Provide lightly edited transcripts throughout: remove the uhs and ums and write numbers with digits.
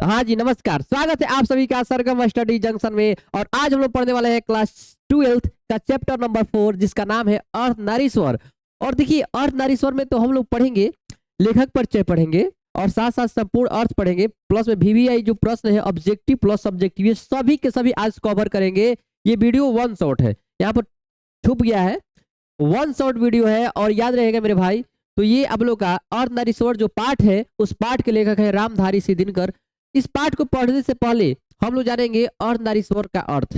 हाँ जी, नमस्कार। स्वागत है आप सभी का सरगम स्टडी जंक्शन में। और आज हम लोग पढ़ने वाले हैं क्लास 12th का चैप्टर नंबर 4, जिसका नाम है अर्थ नारीश्वर। और देखिए, अर्थ नारीश्वर में तो हम लोग पढ़ेंगे, लेखक परिचय पढ़ेंगे और साथ साथ संपूर्ण अर्थ पढ़ेंगे, प्लस में वीवीआई जो प्रश्न है, ऑब्जेक्टिव प्लस सब्जेक्टिव, ये सभी के सभी आज कवर करेंगे। ये वीडियो वन शॉट है, यहाँ पर छुप गया है, वन शॉट वीडियो है। और याद रहेगा मेरे भाई, तो ये आप लोग का अर्थ नारीश्वर जो पाठ है, उस पाठ के लेखक है रामधारी सिंह दिनकर। इस पाठ को पढ़ने से पहले हम लोग जानेंगे अर्धनारीश्वर का अर्थ।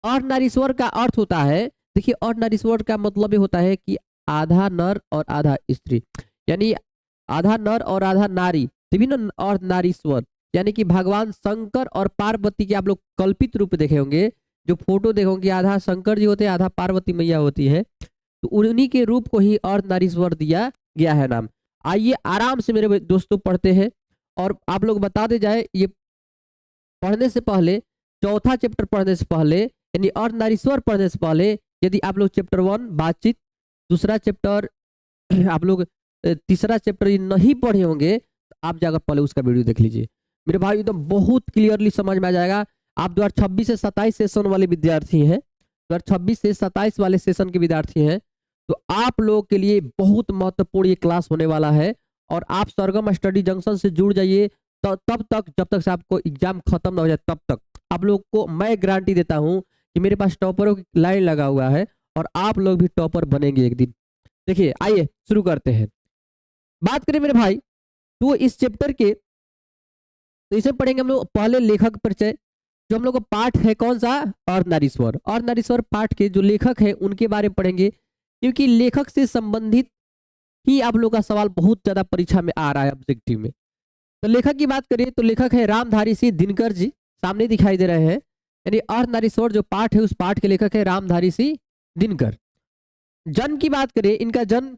अर्धनारीश्वर का अर्थ होता है, देखिए, अर्धनारीश्वर का मतलब ये होता है कि आधा नर और आधा स्त्री, यानी आधा नर और आधा नारी, विभिन्न अर्धनारीश्वर, यानी कि भगवान शंकर और पार्वती के आप लोग कल्पित रूप देखे होंगे। जो फोटो देखोगे, आधा शंकर जी होते हैं, आधा पार्वती मैया होती है, तो उन्हीं के रूप को ही अर्धनारीश्वर दिया गया है नाम। आइए आराम से मेरे दोस्तों पढ़ते हैं। और आप लोग बता दे जाए, ये पढ़ने से पहले, चौथा चैप्टर पढ़ने से पहले, यानी अर्धनारीश्वर पढ़ने से पहले, यदि आप लोग चैप्टर 1 बातचीत, दूसरा चैप्टर आप लोग तीसरा चैप्टर नहीं पढ़े होंगे, तो आप जाकर पहले उसका वीडियो देख लीजिए मेरे भाई, एकदम बहुत क्लियरली समझ में आ जाएगा। आप 2026 से 27 सेशन वाले विद्यार्थी हैं, 2026 से 27 वाले सेशन के विद्यार्थी हैं, तो आप लोग के लिए बहुत महत्वपूर्ण ये क्लास होने वाला है। और आप सरगम स्टडी जंक्शन से जुड़ जाइए, तब तक, जब तक से आपको एग्जाम खत्म ना हो जाए, तब तक आप लोग को मैं गारंटी देता हूं कि मेरे पास टॉपरों की लाइन लगा हुआ है और आप लोग भी टॉपर बनेंगे एक दिन। देखिए, आइए शुरू करते हैं। बात करें मेरे भाई, तो इस चैप्टर के, तो इसे पढ़ेंगे हम लोग पहले लेखक परिचय। जो हम लोग का पाठ है कौन सा, अर्धनारीश्वर। अर्धनारीश्वर पाठ के जो लेखक है उनके बारे में पढ़ेंगे, क्योंकि लेखक से संबंधित ही आप लोग का सवाल बहुत ज्यादा परीक्षा में आ रहा है ऑब्जेक्टिव में। तो लेखक की बात करें तो लेखक है रामधारी सिंह दिनकर जी, सामने दिखाई दे रहे हैं। यानी अर्धनारीश्वर जो पाठ है, उस पाठ के लेखक है रामधारी सिंह दिनकर। जन्म की बात करें, इनका जन्म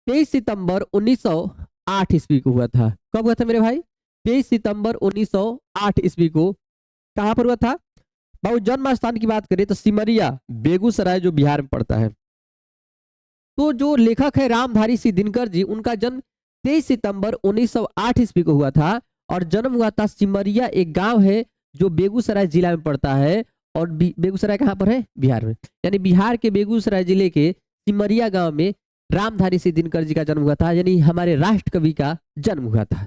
23 सितंबर 1908 ईस्वी को हुआ था। कब हुआ था मेरे भाई, 23 सितंबर 1908 ईस्वी को। कहां पर हुआ था बाबू? जन्म स्थान की बात करें तो सिमरिया, बेगूसराय, जो बिहार में पड़ता है। तो जो लेखक है रामधारी सिंह दिनकर जी, उनका जन्म 23 सितंबर 1908 ईस्वी को हुआ था। और जन्म हुआ था सिमरिया, एक गांव है जो बेगूसराय जिला में पड़ता है। और बेगूसराय कहाँ पर है, बिहार में। यानी बिहार के बेगूसराय जिले के सिमरिया गांव में रामधारी सिंह दिनकर जी का जन्म हुआ था, यानी हमारे राष्ट्र कवि का जन्म हुआ था।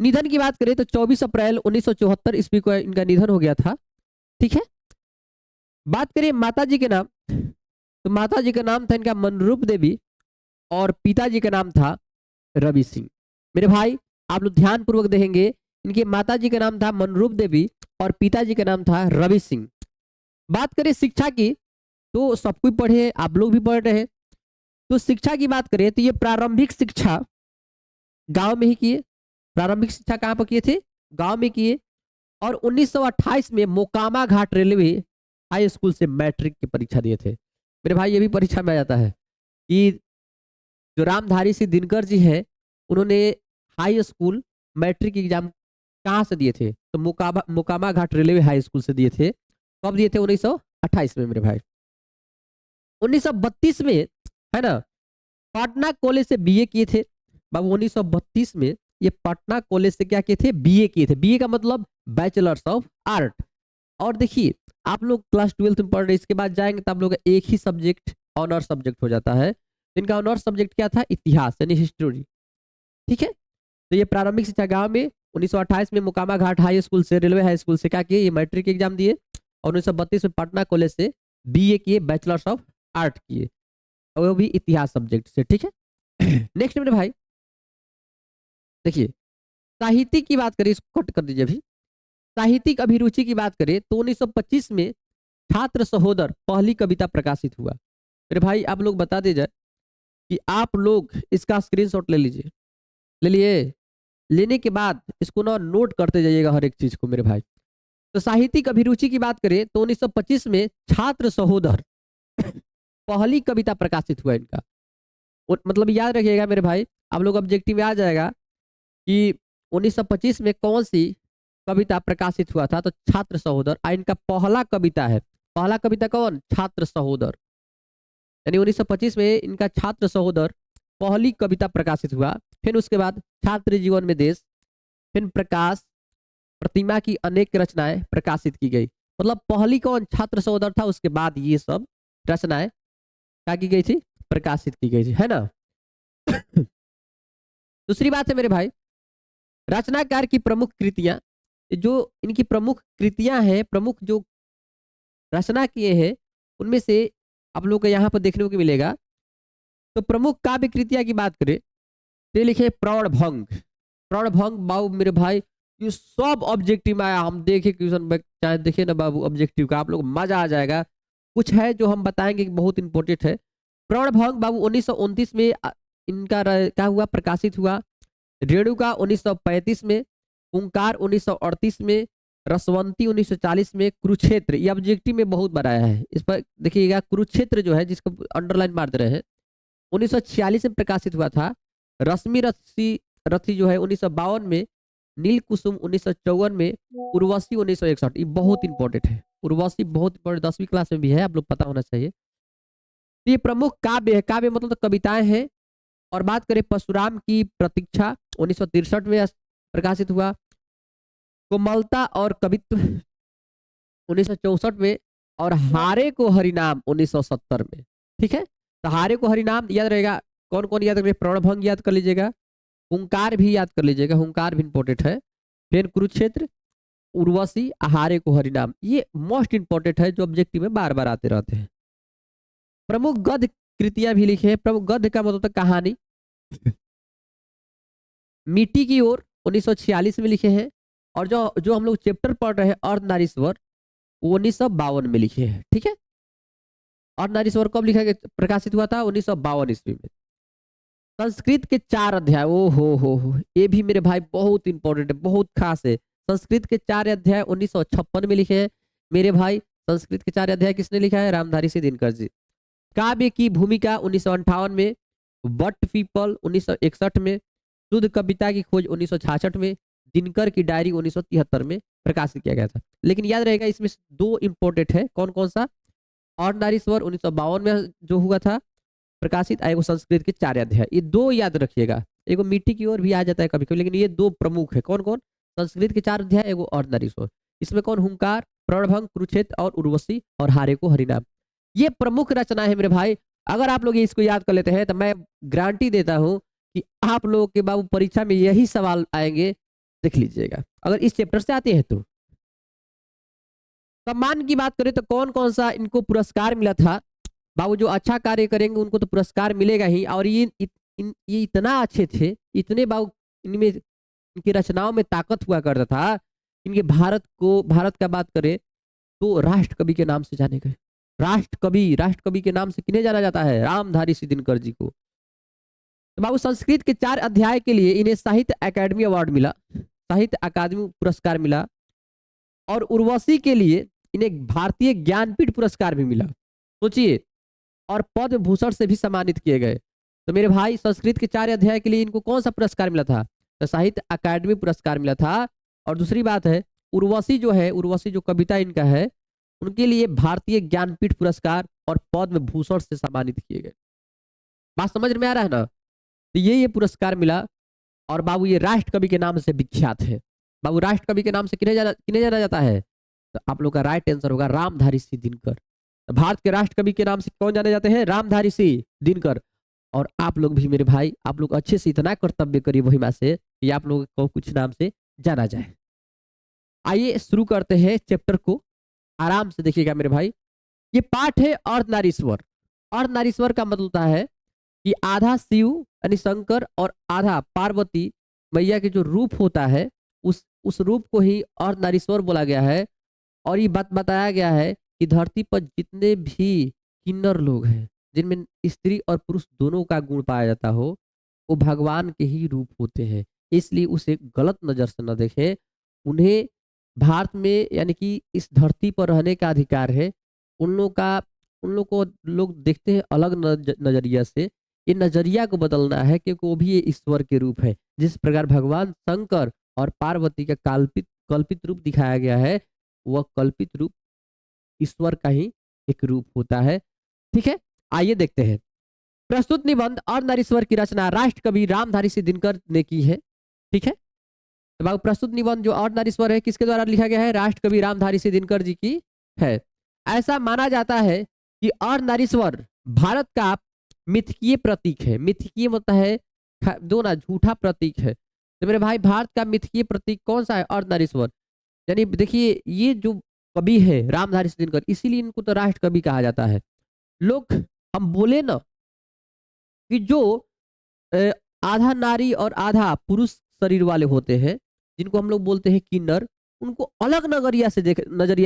निधन की बात करें तो 24 अप्रैल 1974 ईस्वी को इनका निधन हो गया था। ठीक है। बात करें माता जी के नाम, तो माता जी का नाम था इनका मनरूप देवी और पिताजी का नाम था रवि सिंह। मेरे भाई, आप लोग ध्यान पूर्वक देखेंगे, इनके माता जी का नाम था मनरूप देवी और पिताजी का नाम था रवि सिंह। बात करें शिक्षा की, तो सब कोई पढ़े, आप लोग भी पढ़ रहे हैं। तो शिक्षा की बात करें तो ये प्रारंभिक शिक्षा गांव में ही किए। प्रारंभिक शिक्षा कहां पर किए थे, गांव में किए। और 1928 में मोकामा घाट रेलवे हाई स्कूल से मैट्रिक की परीक्षा दिए थे। मेरे भाई, ये भी परीक्षा में आ जाता है कि जो रामधारी सिंह दिनकर जी हैं, उन्होंने हाई स्कूल मैट्रिक एग्जाम कहाँ से दिए थे, तो मोकामा घाट रेलवे हाई स्कूल से दिए थे। कब दिए थे, 1928 में मेरे भाई। 1932 में, है ना, पटना कॉलेज से बीए किए थे बाबू। 1932 में ये पटना कॉलेज से क्या किए थे, बीए किए थे। बीए का मतलब बैचलर्स ऑफ आर्ट। और देखिए, आप लोग क्लास 12 में पढ़ रहे, इसके बाद जाएंगे तो आप लोग का एक ही सब्जेक्ट ऑनर सब्जेक्ट हो जाता है। इनका ऑनर सब्जेक्ट क्या था, इतिहास, यानी हिस्ट्री। ठीक है। तो ये प्रारंभिक शिक्षा गांव में 1928 में मोकामा घाट हाई स्कूल से, रेलवे हाई स्कूल से क्या किए, ये मैट्रिक एग्जाम दिए। और 1932 में पटना कॉलेज से बीए किए, बैचलर्स ऑफ आर्ट किए, और वो भी इतिहास सब्जेक्ट से। ठीक है। नेक्स्ट मेरे भाई, देखिए, साहित्य की बात करें, इसको कट कर दीजिए अभी। साहित्यिक अभिरुचि की बात करें तो 1925 में छात्र सहोदर पहली कविता प्रकाशित हुआ। मेरे भाई, आप लोग बता दे जाए कि आप लोग इसका स्क्रीनशॉट ले लीजिए। ले लिए, लेने के बाद इसको ना नोट करते जाइएगा हर एक चीज को मेरे भाई। तो साहित्यिक अभिरुचि की बात करें तो 1925 में छात्र सहोदर पहली कविता प्रकाशित हुआ इनका। मतलब याद रखिएगा मेरे भाई, आप लोग ऑब्जेक्टिव में आ जाएगा कि 1925 में कौन सी कविता प्रकाशित हुआ था, तो छात्र सहोदर। इनका पहला कविता है, पहला कविता कौन, छात्र सहोदर। यानी 1925 में इनका छात्र सहोदर पहली कविता प्रकाशित हुआ। फिर उसके बाद छात्र जीवन में देश, फिर प्रकाश प्रतिमा की अनेक रचनाएं प्रकाशित की गई। मतलब पहली कौन छात्र सहोदर था, उसके बाद ये सब रचनाएं क्या की गई थी, प्रकाशित की गई थी, है ना। दूसरी बात है मेरे भाई, रचनाकार की प्रमुख कृतियां, जो इनकी प्रमुख कृतियां हैं, प्रमुख जो रचना किए हैं, उनमें से आप लोग को यहाँ पर देखने को मिलेगा। तो प्रमुख काव्य कृतियां की बात करें तो ये लिखे प्रणभंग। प्रणभंग बाबू मेरे भाई, ये सब ऑब्जेक्टिव में आया, हम देखे क्वेश्चन में, चाहे देखे ना बाबू ऑब्जेक्टिव का, आप लोग मजा आ जाएगा। कुछ है जो हम बताएंगे कि बहुत इंपॉर्टेंट है। प्रणभंग बाबू 1929 में इनका क्या हुआ, प्रकाशित हुआ। रेणुका 1935 में, ओंकार 1938 में, रसवंती 1940 में, कुरुक्षेत्र, ये ऑब्जेक्टिव में बहुत बनाया है, इस पर देखिएगा। कुरुक्षेत्र जो है, जिसको अंडरलाइन मार दे रहे हैं, 1946 में प्रकाशित हुआ था। रश्मि रथी रथी जो है 1952 में, नील कुसुम 1954 में, उर्वशी 1961। ये बहुत इंपॉर्टेंट है, उर्वशी बहुत इंपॉर्टेंट, 10वीं क्लास में भी है, आप लोग पता होना चाहिए। तो ये प्रमुख काव्य है, काव्य मतलब तो कविताएं हैं। और बात करें परशुराम की प्रतीक्षा 1963 में प्रकाशित हुआ। कोमलता और कवित्व 1964 में, और हारे को हरिनाम 1970 में। ठीक है, तो हारे को हरिनाम याद रहेगा, कौन कौन याद करेगा, प्रणभंग याद कर लीजिएगा, हुंकार भी याद कर लीजिएगा, हुंकार भी इंपॉर्टेंट है। फिर कुरुक्षेत्र, उर्वशी, हारे को हरिनाम, ये मोस्ट इंपॉर्टेंट है, जो ऑब्जेक्टिव में बार बार आते रहते हैं। प्रमुख गद्य कृतियां भी लिखे हैं। प्रमुख गद्य का मतलब कहानी, मिट्टी की ओर 1946 में लिखे हैं। और जो जो हम लोग चैप्टर पढ़ रहे हैं अर्धनारीश्वर, वो 1952 में लिखे हैं। ठीक है, अर्धनारीश्वर कब लिखा गया, प्रकाशित हुआ था 1952 ईस्वी में। संस्कृत के 4 अध्याय, ओ हो, ये भी मेरे भाई बहुत इंपॉर्टेंट है, बहुत खास है। संस्कृत के 4 अध्याय 1956 में लिखे हैं मेरे भाई। संस्कृत के 4 अध्याय किसने लिखा है, रामधारी सिंह दिनकर जी। काव्य की भूमिका 1958 में, बट पीपल 1961 में, शुद्ध कविता की खोज 1966 में, दिनकर की डायरी 1973 में प्रकाशित किया गया था। लेकिन याद रहेगा इसमें 2 इंपॉर्टेंट है, कौन कौन सा, अर्धनारीश्वर 1952 में जो हुआ था प्रकाशित, एगो संस्कृत के 4 अध्याय, ये 2 याद रखिएगा। एगो मिट्टी की ओर भी आ जाता है कभी कभी, लेकिन ये 2 प्रमुख है। कौन कौन, संस्कृत के 4 अध्याय, एगो अर्धनारीश्वर। इसमें कौन, हुंकार, प्रणभंग, कुरुक्षेत्र और उर्वशी और हारे को हरिनाम, ये प्रमुख रचना है मेरे भाई। अगर आप लोग इसको याद कर लेते हैं तो मैं गारंटी देता हूं कि आप लोगों के बाबू परीक्षा में यही सवाल आएंगे, देख लीजिएगा, अगर इस चैप्टर से आते हैं तो। सम्मान की बात करें तो कौन कौन सा इनको पुरस्कार मिला था बाबू, जो अच्छा कार्य करेंगे उनको तो पुरस्कार मिलेगा ही। और ये इतना अच्छे थे, इतने बाबू इनमें, इनकी रचनाओं में ताकत हुआ करता था। इनके भारत का बात करें तो राष्ट्र कवि के नाम से जाने गए। राष्ट्र कवि के नाम से किन्हें जाना जाता है, रामधारी सिंह दिनकर जी को। तो बाबू संस्कृत के 4 अध्याय के लिए इन्हें साहित्य अकादमी अवार्ड मिला, साहित्य अकादमी पुरस्कार मिला। और उर्वशी के लिए इन्हें भारतीय ज्ञानपीठ पुरस्कार भी मिला, सोचिए। और पद्म भूषण से भी सम्मानित किए गए। तो मेरे भाई संस्कृत के 4 अध्याय के लिए इनको कौन सा पुरस्कार मिला था, तो साहित्य अकादमी पुरस्कार मिला था। और दूसरी बात है, उर्वशी जो है, उर्वशी जो कविता इनका है, उनके लिए भारतीय ज्ञानपीठ पुरस्कार और पद्म भूषण से सम्मानित किए गए। बात समझ में आ रहा है ना, तो ये पुरस्कार मिला। और बाबू ये राष्ट्र कवि के नाम से विख्यात है। बाबू राष्ट्र कवि के नाम से किन्हें जाना जाता है, तो आप लोग का राइट आंसर होगा रामधारी सिंह दिनकर। तो भारत के राष्ट्र कवि के नाम से कौन जाने जाते हैं, रामधारी सिंह दिनकर। और आप लोग भी मेरे भाई, आप लोग अच्छे से इतना कर्तव्य करिए महिमा से कि आप लोग को कुछ नाम से जाना जाए। आइए शुरू करते हैं चैप्टर को, आराम से देखिएगा मेरे भाई। ये पाठ है अर्धनारीश्वर। अर्धनारीश्वर का मतलब होता है कि आधा शिव यानी शंकर और आधा पार्वती मैया के जो रूप होता है, उस रूप को ही अर्धनारीश्वर बोला गया है। और ये बात बताया गया है कि धरती पर जितने भी किन्नर लोग हैं, जिनमें स्त्री और पुरुष दोनों का गुण पाया जाता हो, वो भगवान के ही रूप होते हैं। इसलिए उसे गलत नजर से न देखें। उन्हें भारत में यानी कि इस धरती पर रहने का अधिकार है। उन लोग को लोग देखते हैं अलग नजरिया से। ये नजरिया को बदलना है, क्योंकि वो भी ये ईश्वर के रूप है। जिस प्रकार भगवान शंकर और पार्वती का कल्पित रूप दिखाया गया है, वह कल्पित रूप ईश्वर का ही एक रूप होता है। ठीक है, आइए देखते हैं। प्रस्तुत निबंध अर्धनारीश्वर की रचना राष्ट्र कवि रामधारी सिंह दिनकर ने की है। ठीक है, तो तो बाबू प्रस्तुत निबंध जो अर्धनारीश्वर है किसके द्वारा लिखा गया है? राष्ट्रकवि रामधारी सिंह दिनकर जी की है। ऐसा माना जाता है कि अर्धनारीश्वर भारत का मिथकीय प्रतीक है। मिथकीय मतलब है दो ना, झूठा प्रतीक है। तो मेरे भाई भारत का मिथकीय प्रतीक कौन सा है? अर्धनारीश्वर। यानी देखिए ये जो कवि है रामधारी सिंह दिनकर, इसीलिए इनको तो राष्ट्र कवि कहा जाता है। लोग हम बोले ना कि जो अ, आधा नारी और आधा पुरुष शरीर वाले होते हैं, जिनको हम लोग बोलते हैं किन्नर, उनको अलग नजरिया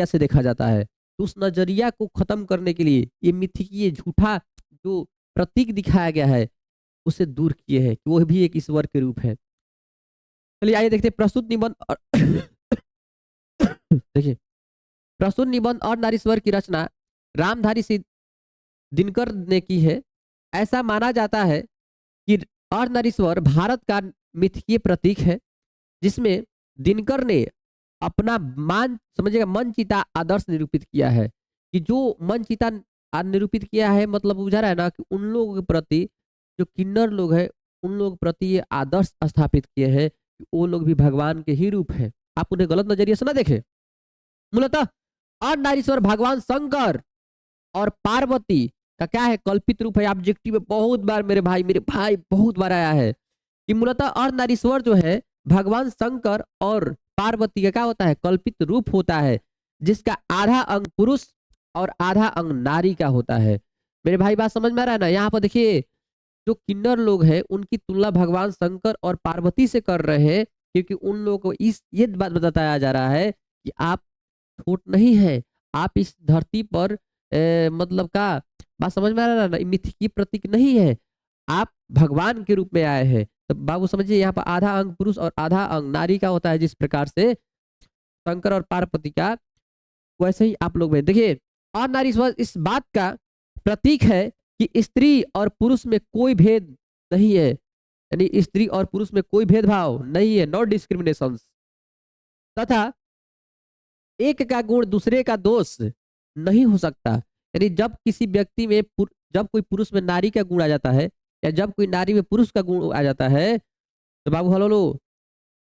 से देखा जाता है। तो उस नजरिया को खत्म करने के लिए ये मिथकीय झूठा जो प्रतीक दिखाया गया है उसे दूर किए हैं कि वो भी एक ईश्वर के रूप है। चलिए आइए देखते हैं प्रस्तुत निबंध देखिए प्रस्तुत निबंध और नारीश्वर की रचना रामधारी सिंह दिनकर ने की है। ऐसा माना जाता है कि अर्धनारीश्वर भारत का मिथकीय प्रतीक है, जिसमें दिनकर ने अपना मान समझिएगा मनचिता आदर्श निरूपित किया है। कि जो मनचिता निरूपित किया है मतलब बुझा रहा है ना कि उन लोगों के प्रति जो किन्नर लोग हैं उन लोगों के प्रति ये आदर्श स्थापित किए हैं कि वो लोग भी भगवान के ही रूप हैं। आप उन्हें गलत नजरिए से ना देखें। मूलतः अर्धनारीश्वर भगवान शंकर और पार्वती का क्या है? कल्पित रूप है। ऑब्जेक्टिव में बहुत बार मेरे भाई बहुत बार आया है कि मूलतः अर्धनारीश्वर जो है भगवान शंकर और पार्वती का क्या होता है? कल्पित रूप होता है, जिसका आधा अंग पुरुष और आधा अंग नारी का होता है। मेरे भाई बात समझ में आ रहा है ना? यहाँ पर देखिए जो किन्नर लोग हैं उनकी तुलना भगवान शंकर और पार्वती से कर रहे हैं, क्योंकि उन लोगों को ये बात बताया जा रहा है कि आप छोट नहीं है, आप इस धरती पर मतलब का बात समझ में आ रहा है ना? मिथकीय प्रतीक नहीं है, आप भगवान के रूप में आए हैं। तो बाबू समझिए यहाँ पर आधा अंग पुरुष और आधा अंग नारी का होता है, जिस प्रकार से शंकर और पार्वती का, वैसे ही आप लोग में देखिए अर्धनारीश्वर इस बात का प्रतीक है कि स्त्री और पुरुष में कोई भेद नहीं है। यानी स्त्री और पुरुष में कोई भेदभाव नहीं है, नो डिस्क्रिमिनेशन। तथा एक का गुण दूसरे का दोष नहीं हो सकता। यानी जब किसी व्यक्ति में जब कोई पुरुष में नारी का गुण आ जाता है या जब कोई नारी में पुरुष का गुण आ जाता है तो बाबू हलो लो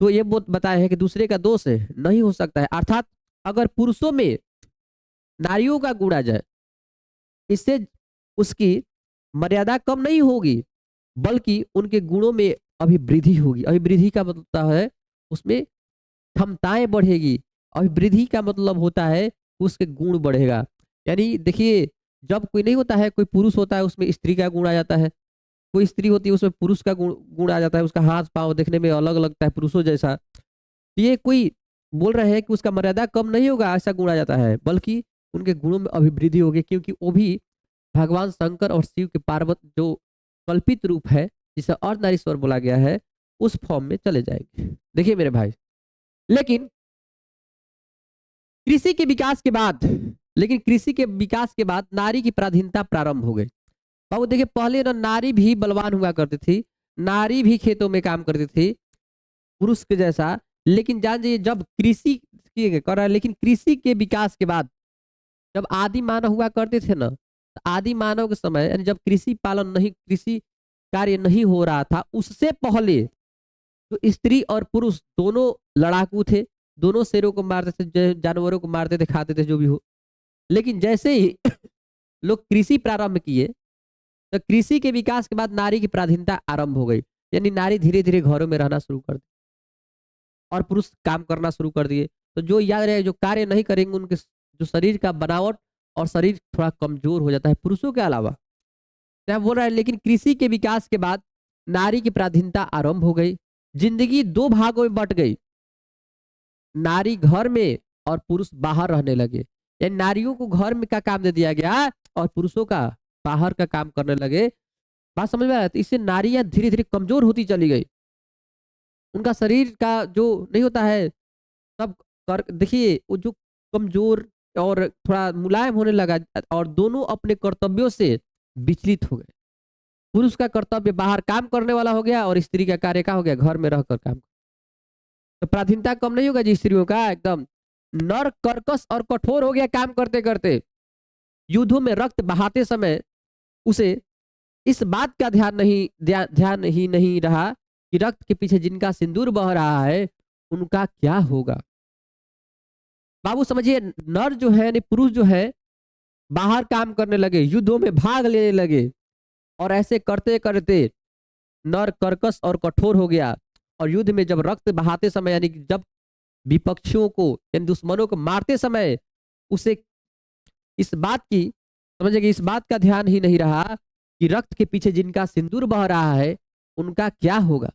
तो ये बताया है कि दूसरे का दोष नहीं हो सकता है। अर्थात अगर पुरुषों में नारियों का गुण आ जाए, इससे उसकी मर्यादा कम नहीं होगी बल्कि उनके गुणों में अभिवृद्धि होगी। अभिवृद्धि का मतलब है उसमें क्षमताएं बढ़ेगी। अभिवृद्धि का मतलब होता है उसके गुण बढ़ेगा। यानी देखिए जब कोई नहीं होता है, कोई पुरुष होता है उसमें स्त्री का गुण आ जाता है, कोई स्त्री होती है उसमें पुरुष का गुण आ जाता है, उसका हाथ पांव देखने में अलग लगता है पुरुषों जैसा। तो ये कोई बोल रहे हैं कि उसका मर्यादा कम नहीं होगा, ऐसा गुण आ जाता है, बल्कि उनके गुणों में अभिवृद्धि होगी, क्योंकि वो भी भगवान शंकर और शिव के पार्वती जो कल्पित रूप है जिसे अर्धनारीश्वर बोला गया है उस फॉर्म में चले जाएंगे। देखिए मेरे भाई, लेकिन कृषि के विकास के बाद नारी की पराधीनता प्रारंभ हो गई। बाबू देखिए पहले ना नारी भी बलवान हुआ करती थी, नारी भी खेतों में काम करती थी पुरुष के जैसा। लेकिन जान जाइए जब कृषि कर रहा है, लेकिन कृषि के विकास के बाद जब आदि मानव हुआ करते थे ना, तो आदि मानव के समय यानी जब कृषि कार्य नहीं हो रहा था, उससे पहले तो स्त्री और पुरुष दोनों लड़ाकू थे, दोनों शेरों को मारते थे, जानवरों को मारते थे, खाते थे, जो भी हो। लेकिन जैसे ही लोग कृषि प्रारंभ किए तो कृषि के विकास के बाद नारी की पराधीनता आरंभ हो गई। यानी नारी धीरे धीरे घरों में रहना शुरू कर दी और पुरुष काम करना शुरू कर दिए। तो जो याद रहे जो कार्य नहीं करेंगे उनके जो शरीर का बनावट और शरीर थोड़ा कमजोर हो जाता है पुरुषों के अलावा। क्या बोल रहा है? लेकिन कृषि के विकास के बाद नारी की पराधीनता आरंभ हो गई, जिंदगी दो भागों में बट गई, नारी घर में और पुरुष बाहर रहने लगे। यानी नारियों को घर में का काम दे दिया गया और पुरुषों का बाहर का काम करने लगे। बात समझ में आ रहा है? तो इससे नारियां धीरे धीरे कमजोर होती चली गई, उनका शरीर का जो नहीं होता है सब कर देखिए वो जो कमजोर और थोड़ा मुलायम होने लगा और दोनों अपने कर्तव्यों से विचलित हो गए। पुरुष का कर्तव्य बाहर काम करने वाला हो गया और स्त्री का कार्य का हो गया घर में रहकर काम। तो पराधीनता कम नहीं होगा जी स्त्रियों का, एकदम नर कर्कश और कठोर हो गया काम करते करते। युद्धों में रक्त बहाते समय उसे इस बात का ध्यान ही नहीं रहा कि रक्त के पीछे जिनका सिंदूर बह रहा है उनका क्या होगा। बाबू समझिए, नर जो है यानी पुरुष जो है बाहर काम करने लगे, युद्धों में भाग लेने लगे, और ऐसे करते करते नर कर्कश और कठोर हो गया, और युद्ध में जब रक्त बहाते समय यानी कि जब विपक्षियों को यानी दुश्मनों को मारते समय उसे इस बात की समझिए कि इस बात का ध्यान ही नहीं रहा कि रक्त के पीछे जिनका सिंदूर बह रहा है उनका क्या होगा,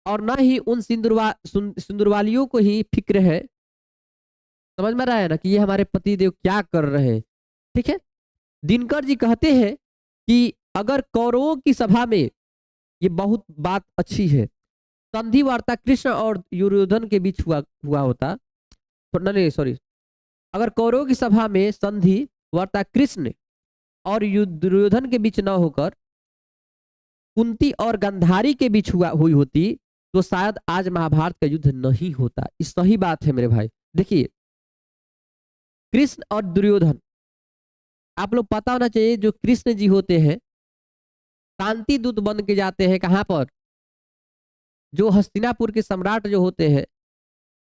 और न ही उन सिंदूर वालियों को ही फिक्र है। समझ में रहा है ना कि ये हमारे पति देव क्या कर रहे हैं। ठीक है, दिनकर जी कहते हैं कि अगर कौरवों की सभा में, ये बहुत बात अच्छी है, संधि वार्ता कृष्ण और दुर्योधन के बीच हुआ हुआ होता तो नहीं सॉरी, अगर कौरवों की सभा में संधि वार्ता कृष्ण और दुर्योधन के बीच न होकर कुंती और गंधारी के बीच हुई होती तो शायद आज महाभारत का युद्ध नहीं होता। ये सही बात है मेरे भाई। देखिए, कृष्ण और दुर्योधन, आप लोग पता होना चाहिए, जो कृष्ण जी होते हैं शांति दूत बन के जाते हैं कहां पर, जो हस्तिनापुर के सम्राट जो होते हैं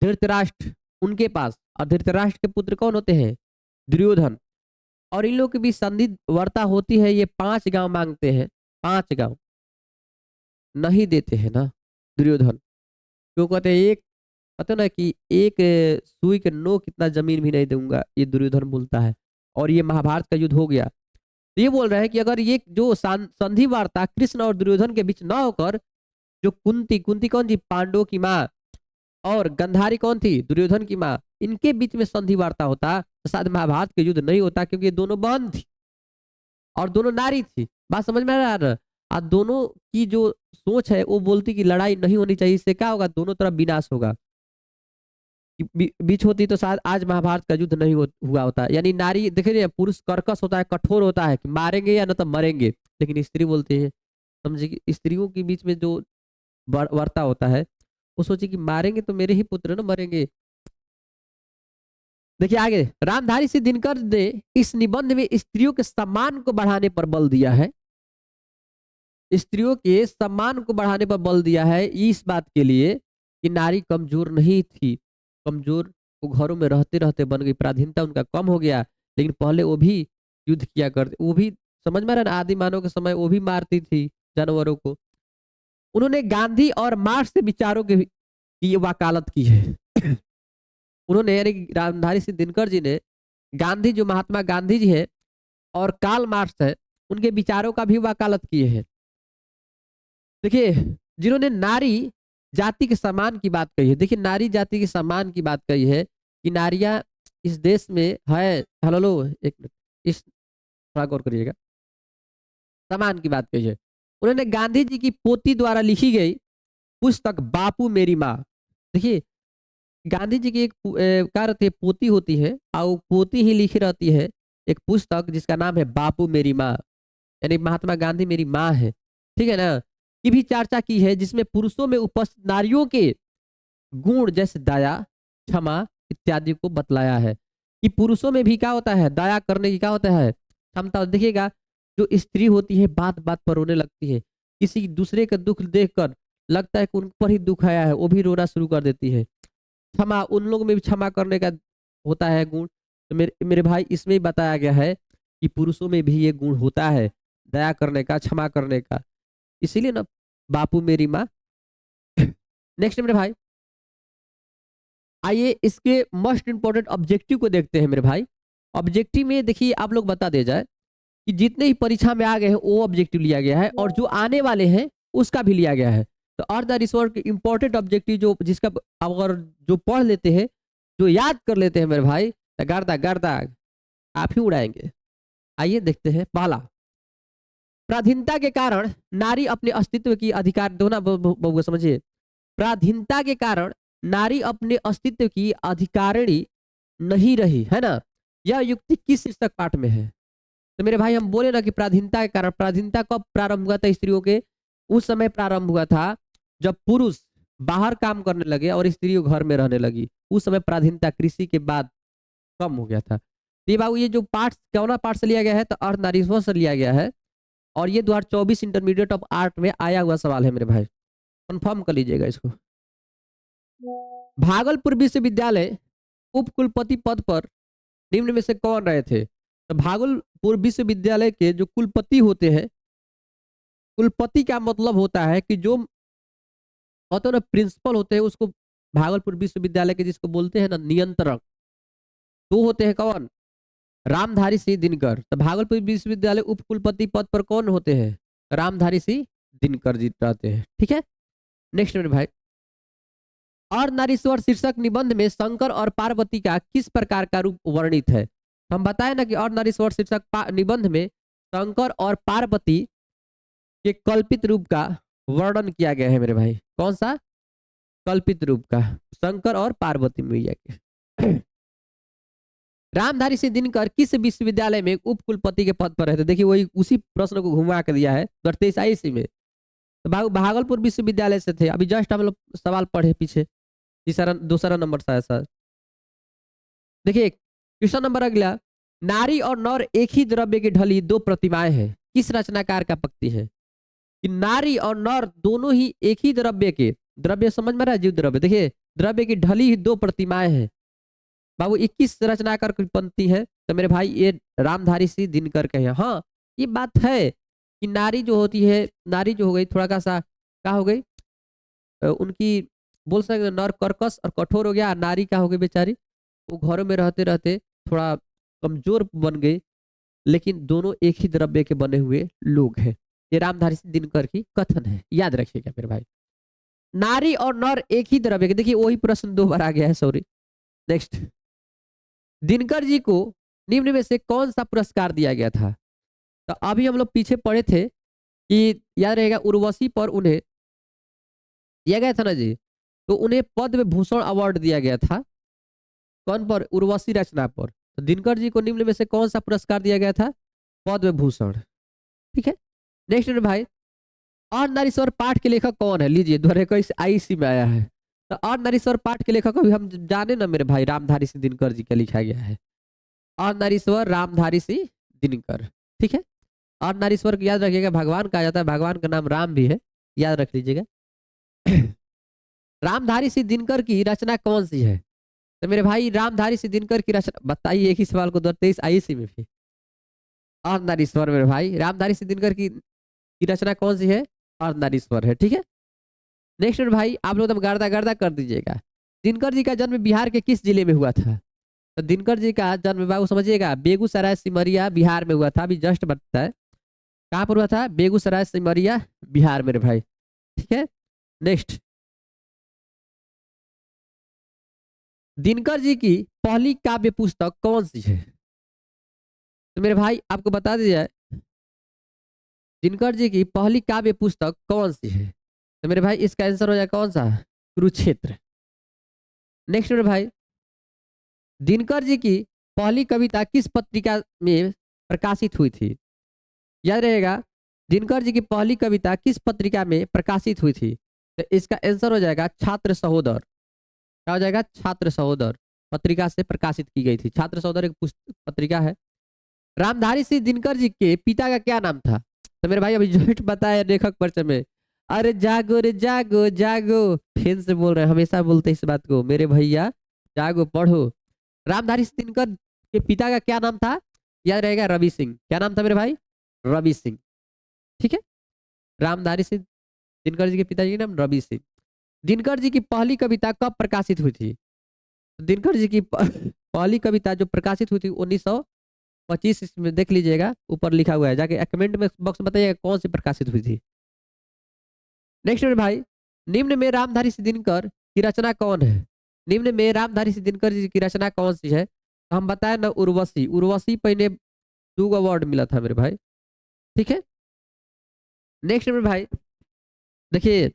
धृतराष्ट्र, उनके पास। और धृतराष्ट्र के पुत्र कौन होते हैं, दुर्योधन। और इन लोगों के बीच संधि वार्ता होती है, ये 5 गांव मांगते हैं, 5 गांव नहीं देते हैं ना दुर्योधन। क्यों कहते हैं, एक कहते हैं ना कि एक सुई के नोक कितना जमीन भी नहीं दूंगा, ये दुर्योधन बोलता है। और ये महाभारत का युद्ध हो गया, तो ये बोल रहे हैं कि अगर ये जो संधि वार्ता कृष्ण और दुर्योधन के बीच ना होकर, जो कुंती, कुंती कौन जी, पांडवों की माँ, और गंधारी कौन थी, दुर्योधन की माँ, इनके बीच में संधि वार्ता होता तो शायद महाभारत के युद्ध नहीं होता, क्योंकि ये दोनों बहन थी और दोनों नारी थी। बात समझ में आ रहा है ना? और दोनों की जो सोच है वो बोलती कि लड़ाई नहीं होनी चाहिए, इससे क्या होगा, दोनों तरफ विनाश होगा। बीच होती तो शायद आज महाभारत का युद्ध नहीं हुआ होता। यानी नारी देखिए, पुरुष कर्कश होता है, कठोर होता है कि मारेंगे या न तो मरेंगे, लेकिन स्त्री बोलती है, समझे कि स्त्रियों के बीच में जो वार्ता होता है वो सोचे कि मारेंगे तो मेरे ही पुत्र ना मरेंगे। देखिए आगे, रामधारी सिंह दिनकर ने इस निबंध में स्त्रियों के सम्मान को बढ़ाने पर बल दिया है, स्त्रियों के सम्मान को बढ़ाने पर बल दिया है, इस बात के लिए कि नारी कमजोर नहीं थी, कमजोर वो घरों में रहते रहते बन गई, पराधीनता उनका कम हो गया। लेकिन पहले वो भी युद्ध किया करते, वो भी समझ में रहा, आदि मानव के समय वो भी मारती थी जानवरों को। उन्होंने गांधी और मार्क्स के विचारों की वकालत की है। उन्होंने यानी रामधारी सिंह दिनकर जी ने गांधी, जो महात्मा गांधी जी है और कार्ल मार्क्स है, उनके विचारों का भी वकालत किए हैं। देखिए, जिन्होंने नारी जाति के सम्मान की बात कही है, देखिए नारी जाति के सम्मान की बात कही है कि नारियां इस देश में है, हेलो एक मिनट, इस थोड़ा गौर करिएगा, सम्मान की बात कही है। उन्होंने गांधी जी की पोती द्वारा लिखी गई पुस्तक बापू मेरी माँ, देखिए गांधी जी की एक क्या रहती है, पोती होती है, और वो पोती ही लिखी रहती है एक पुस्तक जिसका नाम है बापू मेरी माँ, यानी महात्मा गांधी मेरी माँ है। ठीक है ना, की भी चर्चा की है, जिसमें पुरुषों में उपस्थित नारियों के गुण जैसे दया, क्षमा इत्यादि को बतलाया है कि पुरुषों में भी क्या होता है, दया करने की क्या होता है क्षमता। देखिएगा, जो स्त्री होती है बात बात पर रोने लगती है, किसी दूसरे का दुख देखकर लगता है कि उन पर ही दुख आया है, वो भी रोना शुरू कर देती है। क्षमा, उन लोगों में भी क्षमा करने का होता है गुण, तो मेरे भाई इसमें बताया गया है कि पुरुषों में भी ये गुण होता है, दया करने का, क्षमा करने का। इसीलिए ना बापू मेरी माँ। नेक्स्ट मेरे भाई, आइए इसके मोस्ट इंपोर्टेंट ऑब्जेक्टिव को देखते हैं मेरे भाई। ऑब्जेक्टिव में देखिए, आप लोग बता दे जाए कि जितने ही परीक्षा में आ गए हैं वो ऑब्जेक्टिव लिया गया है, और जो आने वाले हैं उसका भी लिया गया है। तो अर्थ द रिसोर्स के इंपॉर्टेंट ऑब्जेक्टिव जो जिसका अगर जो पढ़ लेते हैं, जो याद कर लेते हैं मेरे भाई, तो गर्दा गर्दा आप ही उड़ाएंगे। आइए देखते हैं। पहला, पराधीनता के कारण नारी अपने अस्तित्व की अधिकार, दोनों बहु समझिए, पराधीनता के कारण नारी अपने अस्तित्व की अधिकारिणी नहीं रही है ना, यह युक्ति किस शीर्षक पाठ में है। तो मेरे भाई हम बोले ना कि पराधीनता के कारण, पराधीनता कब प्रारंभ हुआ था स्त्रियों के, उस समय प्रारंभ हुआ था जब पुरुष बाहर काम करने लगे और स्त्री घर में रहने लगी, उस समय पराधीनता कृषि के बाद कम हो गया था। तो ये बाबू, ये जो पार्ट कौना पार्ट से लिया गया है, तो अर्थ नारीश्वर से लिया गया है, और ये 2024 इंटरमीडिएट ऑफ आर्ट में आया हुआ सवाल है मेरे भाई, कंफर्म कर लीजिएगा इसको। भागलपुर विश्वविद्यालय उप कुलपति पद पर निम्न में से कौन रहे थे? तो भागलपुर विश्वविद्यालय के जो कुलपति होते हैं, कुलपति का मतलब होता है कि जो होते हैं ना प्रिंसिपल होते हैं, उसको भागलपुर विश्वविद्यालय के जिसको बोलते हैं ना नियंत्रक, तो होते हैं कौन? रामधारी सिंह दिनकर। तो भागलपुर विश्वविद्यालय उप कुलपति पद पर कौन होते हैं? रामधारी सिंह दिनकर जी रहते हैं। ठीक है, नेक्स्ट मेरे भाई, और नारीश्वर शीर्षक निबंध में शंकर और पार्वती का किस प्रकार का रूप वर्णित है? तो हम बताए ना कि और नारीश्वर शीर्षक निबंध में शंकर और पार्वती के कल्पित रूप का वर्णन किया गया है मेरे भाई। कौन सा कल्पित रूप का? शंकर और पार्वती मैया के। रामधारी सिंह दिनकर किस विश्वविद्यालय में उप कुलपति के पद पर रहते? देखिए वही उसी प्रश्न को घुमा कर दिया है 2023 में। तो भागलपुर विश्वविद्यालय से थे। अभी जस्ट हम लोग सवाल पढ़े पीछे, तीसरा दूसरा नंबर था ऐसा। देखिए क्वेश्चन नंबर अगला, नारी और नर एक ही द्रव्य की ढली दो प्रतिमाएं हैं, किस रचनाकार का पक्ति है? कि नारी और नर दोनों ही एक ही द्रव्य के, द्रव्य समझ में रहा है, जीव द्रव्य, देखिए द्रव्य की ढली ही दो प्रतिमाएं हैं बाबू, 21 रचनाकार की पंक्ति है। तो मेरे भाई ये रामधारी सिंह दिनकर के हैं। हाँ ये बात है कि नारी जो होती है, नारी जो हो गई थोड़ा सा क्या हो गई, उनकी बोल सकते नर कर्कश और कठोर हो गया, नारी क्या हो गई बेचारी, वो घरों में रहते रहते थोड़ा कमजोर बन गई, लेकिन दोनों एक ही द्रव्य के बने हुए लोग हैं। ये रामधारी सिंह दिनकर की कथन है, याद रखिएगा मेरे भाई। नारी और नर एक ही द्रव्य के, देखिए वही प्रश्न दो बार आ गया है, सॉरी। नेक्स्ट, दिनकर जी को निम्न में से कौन सा पुरस्कार दिया गया था? तो अभी हम लोग पीछे पढ़े थे कि याद रहेगा उर्वशी पर उन्हें दिया गया था ना जी, तो उन्हें पद्म भूषण अवार्ड दिया गया था। कौन पर? उर्वशी रचना पर। तो दिनकर जी को निम्न में से कौन सा पुरस्कार दिया गया था? पद्म भूषण। ठीक है, नेक्स्ट भाई, और नारीश्वर पाठ के लेखक कौन है? लीजिए 2021 में आया है। तो और नारीश्वर पाठ के लेखक अभी हम जाने ना मेरे भाई, रामधारी सिंह दिनकर जी का लिखा गया है। और नारीश्वर रामधारी सिंह दिनकर। ठीक है, और नारीश्वर को याद रखिएगा, भगवान कहा जाता है, भगवान का नाम राम भी है, याद रख लीजिएगा। रामधारी सिंह दिनकर की रचना कौन सी है? तो मेरे भाई रामधारी सिंह दिनकर की रचना बताइए, एक ही सवाल को 2023 में भी। और नारीश्वर मेरे भाई, रामधारी सिंह दिनकर की रचना कौन सी है? और नारीश्वर है। ठीक है, नेक्स्ट भाई आप लोग एकदम गर्दा गर्दा कर दीजिएगा। दिनकर जी का जन्म बिहार के किस जिले में हुआ था? तो दिनकर जी का जन्म बाबू समझिएगा बेगूसराय सिमरिया बिहार में हुआ था। अभी जस्ट बताता है कहाँ पर हुआ था, बेगूसराय सिमरिया बिहार मेरे भाई। ठीक है, नेक्स्ट, दिनकर जी की पहली काव्य पुस्तक कौन सी है? तो मेरे भाई आपको बता दिया जाए, दिनकर जी की पहली काव्य पुस्तक कौन सी है? तो मेरे भाई इसका आंसर हो जाए कौन सा? कुरुक्षेत्र। नेक्स्ट मेरे भाई, दिनकर जी की पहली कविता किस पत्रिका में प्रकाशित हुई थी? याद रहेगा, दिनकर जी की पहली कविता किस पत्रिका में प्रकाशित हुई थी? तो इसका आंसर हो जाएगा छात्र सहोदर। क्या हो जाएगा? छात्र सहोदर पत्रिका से प्रकाशित की गई थी। छात्र सहोदर एक पत्रिका है। रामधारी सिंह दिनकर जी के पिता का क्या नाम था? तो मेरे भाई अभी जस्ट बताया लेखक परिचय में। अरे जागो रे जागो जागो, फिर से बोल रहे हैं, हमेशा बोलते हैं इस बात को मेरे भैया, जागो पढ़ो। रामधारी सिंह दिनकर के पिता का क्या नाम था? याद रहेगा रवि सिंह। क्या नाम था मेरे भाई? रवि सिंह। ठीक है, रामधारी सिंह दिनकर जी के पिताजी का नाम रवि सिंह। दिनकर जी की पहली कविता कब प्रकाशित हुई थी? दिनकर जी की पहली कविता जो प्रकाशित हुई थी 1925 में, देख लीजिएगा ऊपर लिखा हुआ है, जाके कमेंट में बॉक्स में बताइएगा कौन सी प्रकाशित हुई थी। नेक्स्ट मेरे भाई, निम्न में रामधारी सिंह दिनकर की रचना कौन है? निम्न में रामधारी सिंह दिनकर जी की रचना कौन सी है? तो हम बताए ना उर्वशी। उर्वशी पहले 2 अवार्ड मिला था मेरे भाई। ठीक है, नेक्स्ट मेरे भाई देखिए,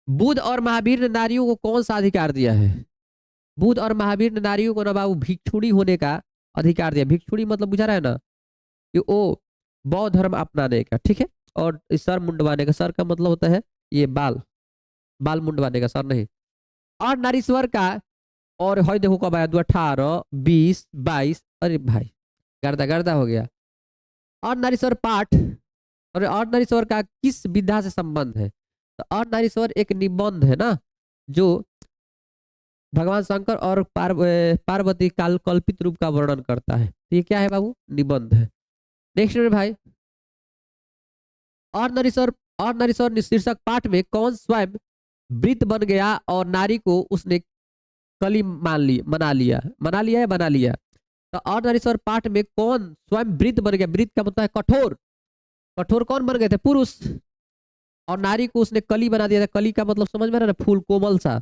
बुद्ध और महावीर ने नारियों को कौन सा अधिकार दिया है? बुद्ध और महावीर ने नारियों को ना बाबू भिक्षुणी होने का अधिकार दिया। भिक्षुणी मतलब बुझा रहा है ना, कि वो बौद्ध धर्म अपनाने का। ठीक है, और सर मुंडवाने का, सर का मतलब होता है ये बाल, बाल मुंडवाने का, सर नहीं। और नारीश्वर का, और हई देखो कब आया, 18 20 22, अरे भाई गर्दा गर्दा हो गया। और नारीश्वर पाठ और नारीश्वर का किस विधा से संबंध है? तो और नारीश्वर एक निबंध है ना, जो भगवान शंकर और पार्वती काल कल्पित रूप का वर्णन करता है। तो ये क्या है बाबू? निबंध है। नेक्स्ट में भाई, और नरीश्वर, और नरीश्वर शीर्षक पाठ में कौन स्वयं वृत्त बन गया और नारी को उसने कली मना लिया या बना लिया? तो और नरीश्वर पाठ में कौन स्वयं वृत्त बन गया? वृत्त का मतलब है कठोर। कठोर कौन बन गए थे? पुरुष। और नारी को उसने कली बना दिया था। कली का मतलब समझ में आ रहा है ना? फूल, कोमल सा।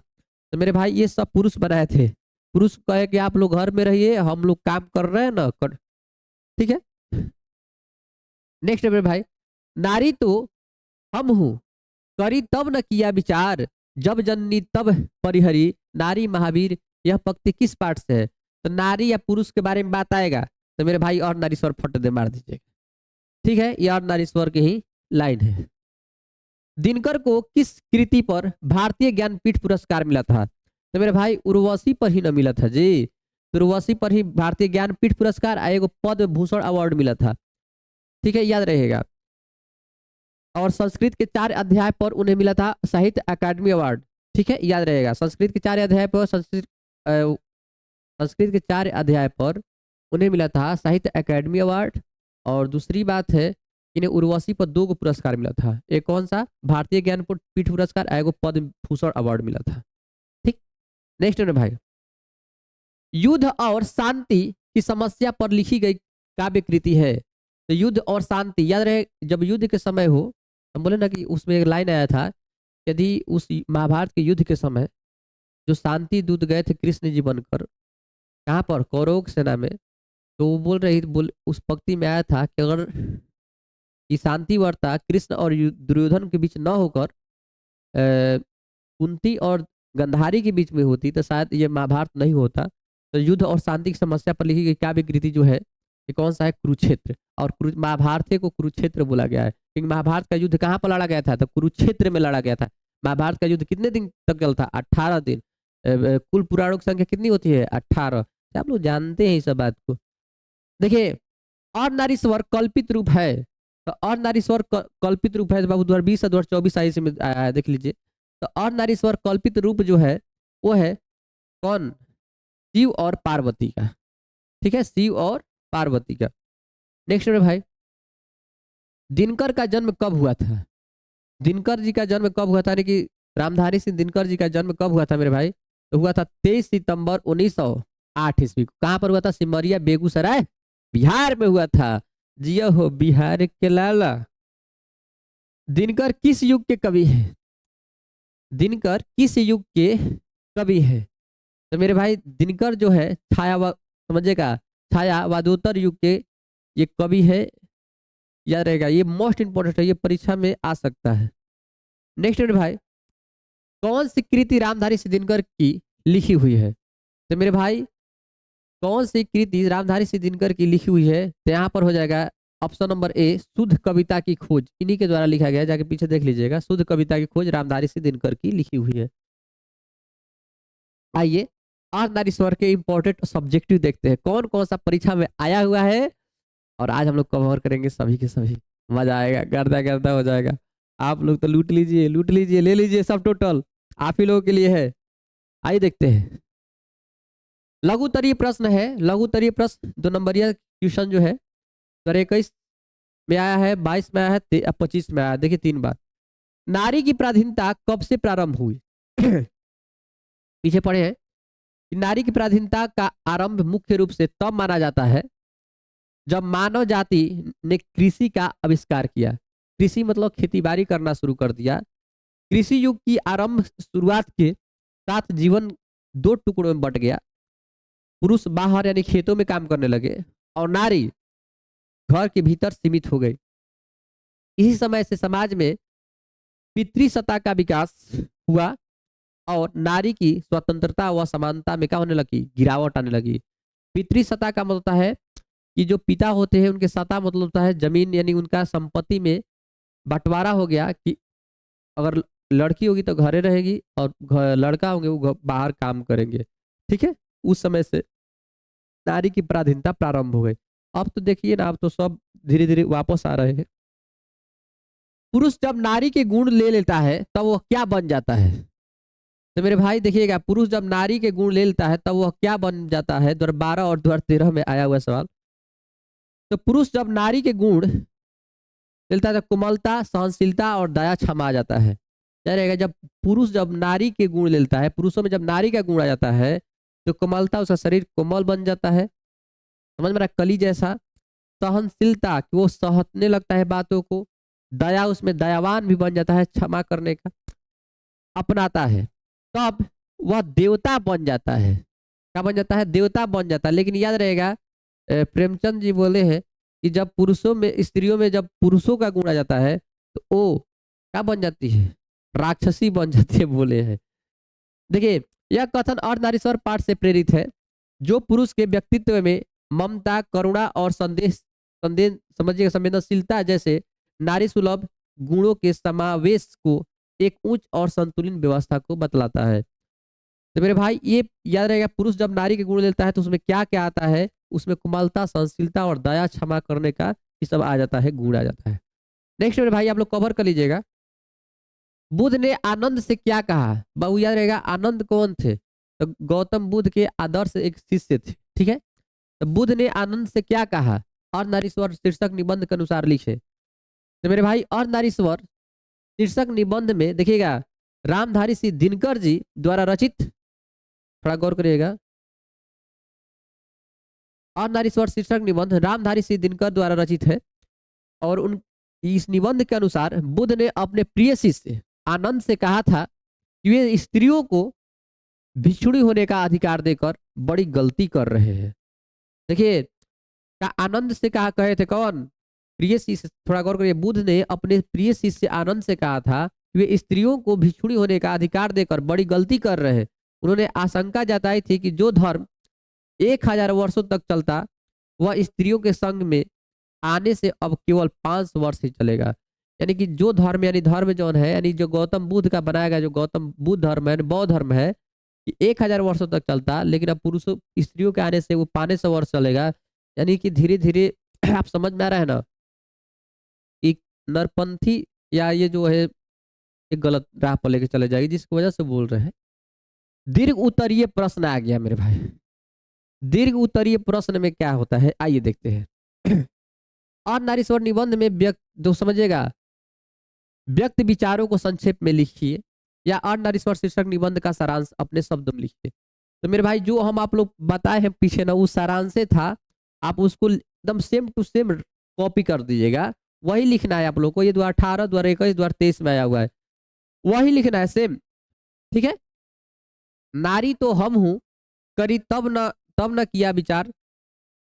तो मेरे भाई ये सब पुरुष बनाए थे। पुरुष कहे कि आप लोग घर में रहिए, हम लोग काम कर रहे हैं ना। ठीक है। नेक्स्ट मेरे भाई, नारी तो हम हूं, करी तब न किया विचार, जब जननी तब परिहरी, नारी महावीर। यह पंक्ति किस पाठ से है? तो नारी या पुरुष के बारे में बात आएगा तो मेरे भाई और नारीश्वर फट दे मार दीजिएगा। ठीक है, ये और नारीश्वर की ही लाइन है। दिनकर को किस कृति पर भारतीय ज्ञानपीठ पुरस्कार मिला था? तो मेरे भाई उर्वशी पर ही न मिला था जी। तो उर्वशी पर ही भारतीय ज्ञानपीठ पुरस्कार एगो पद्म भूषण अवार्ड मिला था। ठीक है, याद रहेगा। और संस्कृत के 4 अध्याय पर उन्हें मिला था साहित्य अकादमी अवार्ड। ठीक है, याद रहेगा। संस्कृत के 4 अध्याय पर संस्कृत के 4 अध्याय पर उन्हें मिला था साहित्य अकादमी अवार्ड। और दूसरी बात है, इन्हें उर्वशी पर 2 पुरस्कार मिला था। एक कौन सा? भारतीय ज्ञानपीठ पुरस्कार, एगो पद्म भूषण अवार्ड मिला था। ठीक। नेक्स्ट है भाई, युद्ध और शांति की समस्या पर लिखी गई काव्य कृति है। तो युद्ध और शांति याद रहे, जब युद्ध के समय हो, हम बोले ना कि उसमें एक लाइन आया था, यदि उस महाभारत के युद्ध के समय जो शांति दूत गए थे कृष्ण जी बनकर, कहाँ पर? कौरव सेना में। तो वो उस पंक्ति में आया था कि अगर ये शांति वार्ता कृष्ण और दुर्योधन के बीच न होकर कुंती और गंधारी के बीच में होती तो शायद ये महाभारत नहीं होता। तो युद्ध और शांति की समस्या पर लिखी गई काव्य कृति जो है, ये कौन सा है? कुरुक्षेत्र। और महाभारत को कुरुक्षेत्र बोला गया है क्योंकि महाभारत का युद्ध कहाँ पर लड़ा गया था? तो कुरुक्षेत्र में लड़ा गया था। महाभारत का युद्ध कितने दिन तक चलता? 18 दिन। कुल पुराणों की संख्या कितनी होती है? 18। आप लोग जानते हैं इस बात को। देखिए, और नारीश्वर कल्पित रूप है। तो और नारीश्वर कल्पित रूप है बाबू 2020 और 2024 आई में आया है, देख लीजिए। तो और नारीश्वर कल्पित रूप जो है वो है कौन? शिव और पार्वती का। ठीक है, शिव और पार्वती का। नेक्स्ट में भाई, दिनकर का जन्म कब हुआ था? दिनकर जी का जन्म कब हुआ था, यानी कि रामधारी सिंह दिनकर जी का जन्म कब हुआ था मेरे भाई? तो हुआ था 23 सितंबर 1908 ईस्वी को। कहां पर हुआ था? सिमरिया, बेगूसराय, बिहार में हुआ था। जिया हो बिहार के लाला। दिनकर किस युग के कवि हैं? दिनकर किस युग के कवि हैं? तो मेरे भाई दिनकर जो है समझेगा, छायावादोत्तर युग के ये कवि है। याद रहेगा, ये मोस्ट इंपोर्टेंट है, ये परीक्षा में आ सकता है। नेक्स्ट मेरे भाई, कौन सी कृति रामधारी सिंह दिनकर की लिखी हुई है? तो मेरे भाई कौन सी कृति रामधारी सिंह दिनकर की लिखी हुई है? तो यहाँ पर हो जाएगा ऑप्शन नंबर ए, शुद्ध कविता की खोज। इन्हीं के द्वारा लिखा गया, जाके पीछे देख लीजिएगा। शुद्ध कविता की खोज रामधारी सिंह दिनकर की लिखी हुई है। आइए आज नारीश्वर के इंपॉर्टेंट सब्जेक्टिव देखते हैं कौन कौन सा परीक्षा में आया हुआ है, और आज हम लोग कवर करेंगे सभी के सभी। मजा आएगा, गर्दा गर्दा हो जाएगा। आप लोग तो लूट लीजिए, लूट लीजिए, ले लीजिए, सब टोटल आप ही लोगों के लिए है। आइए देखते हैं। लघुतरीय प्रश्न है। लघुतरीय प्रश्न 2 नंबरिया क्वेश्चन जो है 21 में आया है, 22 में आया है, 25 में आया है। देखिए 3 बार। नारी की पराधीनता कब से प्रारंभ हुई? पीछे पढ़े हैं। नारी की पराधीनता का आरंभ मुख्य रूप से तब माना जाता है जब मानव जाति ने कृषि का आविष्कार किया। कृषि मतलब खेतीबाड़ी करना शुरू कर दिया। कृषि युग की आरंभ शुरुआत के साथ जीवन 2 टुकड़ों में बट गया। पुरुष बाहर यानी खेतों में काम करने लगे और नारी घर के भीतर सीमित हो गई। इसी समय से समाज में पितृसत्ता का विकास हुआ और नारी की स्वतंत्रता व समानता में क्या होने लगी? गिरावट आने लगी। पितृसत्ता का मतलब होता है कि जो पिता होते हैं उनके सत्ता मतलब होता है जमीन, यानी उनका संपत्ति में बंटवारा हो गया कि अगर लड़की होगी तो घरे रहेगी और लड़का होंगे वो बाहर काम करेंगे। ठीक है, उस समय से नारी की पराधीनता प्रारंभ हो गई। अब तो देखिए ना, अब तो सब धीरे धीरे वापस आ रहे हैं। पुरुष जब नारी के गुण ले लेता है तब वो क्या बन जाता है? तो मेरे भाई देखिएगा, पुरुष जब नारी के गुण ले लेता है तब वह क्या बन जाता है, 2012 और 2013 में आया हुआ सवाल। तो पुरुष जब नारी के गुण लेता है तो कोमलता, सहनशीलता और दया क्षमा आ जाता है। क्या रहेगा, जब पुरुष जब नारी के गुण लेता है, पुरुषों में जब नारी का गुण आ जाता है तो कोमलता, उसका शरीर कोमल बन जाता है, समझ में रहा, कली जैसा। सहनशीलता कि वो सहने लगता है बातों को। दया, उसमें दयावान भी बन जाता है, क्षमा करने का अपनाता है। तब वह देवता बन जाता है। क्या बन जाता है, देवता बन जाता है। लेकिन याद रहेगा, प्रेमचंद जी बोले हैं कि जब पुरुषों में, स्त्रियों में जब पुरुषों का गुण आ जाता है तो वो क्या बन जाती है, राक्षसी बन जाती है, बोले हैं। देखिए, यह कथन अर्धनारीश्वर पाठ से प्रेरित है, जो पुरुष के व्यक्तित्व में ममता, करुणा और संदेश संदेश समझिए संवेदनशीलता जैसे नारी सुलभ गुणों के समावेश को एक उच्च और संतुलित व्यवस्था को बतलाता है। तो मेरे भाई ये याद रहेगा, पुरुष जब नारी के गुण लेता है तो उसमें क्या क्या आता है, उसमें कोमलता, सहनशीलता और दया, क्षमा करने का ये सब आ जाता है, गुण आ जाता है। नेक्स्ट मेरे भाई आप लोग कवर कर लीजिएगा, बुद्ध ने आनंद से क्या कहा। बाबू याद रहेगा, आनंद कौन थे, तो गौतम बुद्ध के आदर्श एक शिष्य थे, ठीक है। तो बुद्ध ने आनंद से क्या कहा, अर्धनारीश्वर शीर्षक निबंध के अनुसार लिखे। तो मेरे भाई अर्धनारीश्वर शीर्षक निबंध में देखिएगा, रामधारी सिंह दिनकर जी द्वारा रचित, थोड़ा गौर करिएगा, अर्धनारीश्वर शीर्षक निबंध रामधारी सिंह दिनकर द्वारा रचित है। और उन इस निबंध के अनुसार बुद्ध ने अपने प्रिय शिष्य आनंद से कहा था कि वे स्त्रियों को भिक्षुणी होने का अधिकार देकर बड़ी गलती कर रहे हैं। देखिए, आनंद से कहा, कहे थे कौन, प्रिय शिष्य। थोड़ा गौर करिए, बुद्ध ने अपने प्रिय शिष्य आनंद से कहा था कि वे स्त्रियों को भिक्षुणी होने का अधिकार देकर बड़ी गलती कर रहे हैं। उन्होंने आशंका जताई थी कि जो धर्म 1000 वर्षों तक चलता वह स्त्रियों के संग में आने से अब केवल 5 वर्ष ही चलेगा। यानी कि जो धर्म, यानी धर्म जो है, यानी जो गौतम बुद्ध का बनाया गया जो गौतम बुद्ध धर्म है, बौद्ध धर्म है, कि 1000 वर्षों तक चलता, लेकिन अब पुरुषों स्त्रियों के आने से वो 500 वर्ष चलेगा। यानी कि धीरे धीरे आप समझ में आ रहा है ना, कि नरपंथी या ये जो है एक गलत राह पर लेके चले जाएगी, जिसकी वजह से बोल रहे हैं। दीर्घ उत्तरीय प्रश्न आ गया मेरे भाई। दीर्घ उत्तरीय प्रश्न में क्या होता है, आइए देखते हैं। और नारीश्वर निबंध में व्यक्त जो समझेगा, व्यक्त विचारों को संक्षेप में लिखिए, या और नारीश्वर शीर्षक निबंध का सारांश अपने शब्दों में लिखिए। तो मेरे भाई जो हम आप लोग बताए हैं पीछे ना, उस सारांश से था, आप उसको एकदम सेम टू सेम कॉपी कर दीजिएगा। वही लिखना है आप लोग को, ये 2018, 2021, 2023 में आया हुआ है, वही लिखना है सेम, ठीक है। नारी तो हम हूं, करी तब न किया विचार,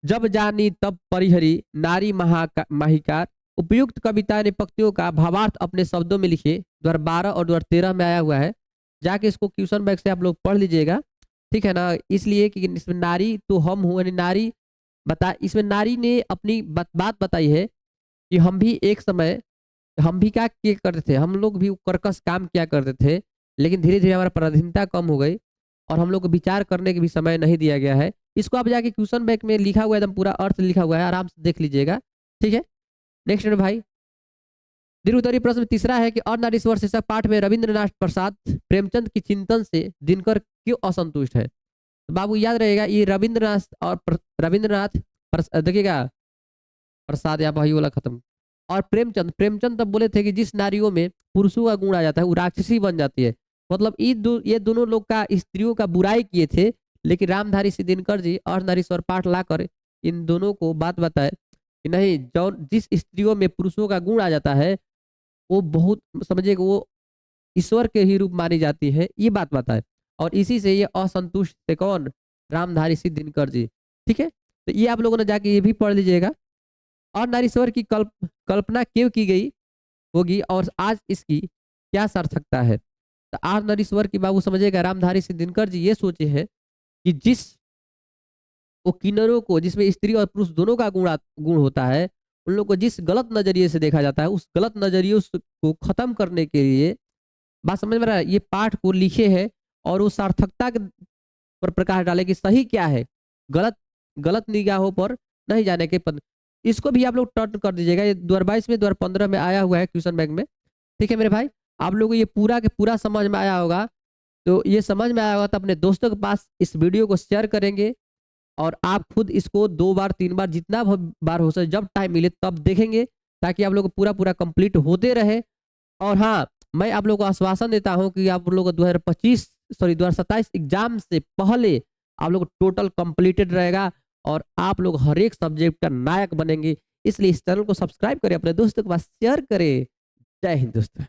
जब जानी तब परिहरी, नारी माहिकार। उपयुक्त कविता ने पंक्तियों का भावार्थ अपने शब्दों में लिखिए। 2012 और 2013 में आया हुआ है, जाके इसको क्वेश्चन बैंक से आप लोग पढ़ लीजिएगा, ठीक है ना। इसलिए कि इसमें नारी तो हम हूं, यानी नारी इसमें नारी ने अपनी बात बताई है कि हम भी एक समय, हम भी क्या किया करते थे, हम लोग भी कर्कश काम किया करते थे, लेकिन धीरे धीरे हमारा पराधीनता कम हो गई और हम लोग को विचार करने के भी समय नहीं दिया गया है। इसको आप जाके क्वेश्चन बैंक में लिखा हुआ है, एकदम पूरा अर्थ लिखा हुआ है, आराम से देख लीजिएगा, ठीक है। नेक्स्ट है भाई, दीर्घ उत्तरीय प्रश्न तीसरा है कि अर्धनारीश्वर शीर्षक पाठ में रविंद्रनाथ प्रसाद प्रेमचंद की चिंतन से दिनकर क्यों असंतुष्ट है। तो बाबू याद रहेगा, ये रविंद्रनाथ और रविंद्रनाथ देखिएगा, प्रसाद या भाई वाला खत्म, और प्रेमचंद तब बोले थे कि जिस नारियों में पुरुषों का गुण आ जाता है वो राक्षसी बन जाती है। मतलब ये दोनों लोग का स्त्रियों का बुराई किए थे, लेकिन रामधारी सिंह दिनकर जी अर्धनारीश्वर पाठ लाकर इन दोनों को बात बताए कि नहीं, जो जिस स्त्रियों में पुरुषों का गुण आ जाता है वो बहुत समझिएगा, वो ईश्वर के ही रूप मानी जाती है, ये बात बताए। और इसी से ये असंतुष्ट थे कौन, रामधारी सिंह दिनकर जी, ठीक है। तो ये आप लोगों ने जाके ये भी पढ़ लीजिएगा। और नारीश्वर की कल्पना क्यों की गई होगी और आज इसकी क्या सार्थकता है। तो आज नारीश्वर की बाबू समझेगा, रामधारी सिंह दिनकर जी ये सोचे हैं कि जिस वो किन्नरों को, जिसमें स्त्री और पुरुष दोनों का गुण होता है, उन लोग को जिस गलत नजरिए से देखा जाता है, उस गलत नजरिए को खत्म करने के लिए, बात समझ में रहा है, ये पाठ को लिखे है और उस सार्थकता के पर प्रकाश डाले कि सही क्या है, गलत गलत निगाहों पर नहीं जाने के पद। इसको भी आप लोग टर्न कर दीजिएगा, ये 2022 में 2015 में आया हुआ है क्वेश्चन बैंक में, ठीक है मेरे भाई। आप लोगों को ये पूरा के पूरा समझ में आया होगा तो ये समझ में आया होगा तो अपने दोस्तों के पास इस वीडियो को शेयर करेंगे और आप खुद इसको 2 बार 3 बार जितना बार हो सके जब टाइम मिले तब देखेंगे, ताकि आप लोग को पूरा कंप्लीट होते रहे। और हाँ, मैं आप लोगों को आश्वासन देता हूँ कि आप लोगों को 2027 एग्जाम से पहले आप लोग टोटल कंप्लीटेड रहेगा और आप लोग हर एक सब्जेक्ट का नायक बनेंगे। इसलिए इस चैनल को सब्सक्राइब करें, अपने दोस्तों के पास शेयर करें। जय हिंद दोस्तों।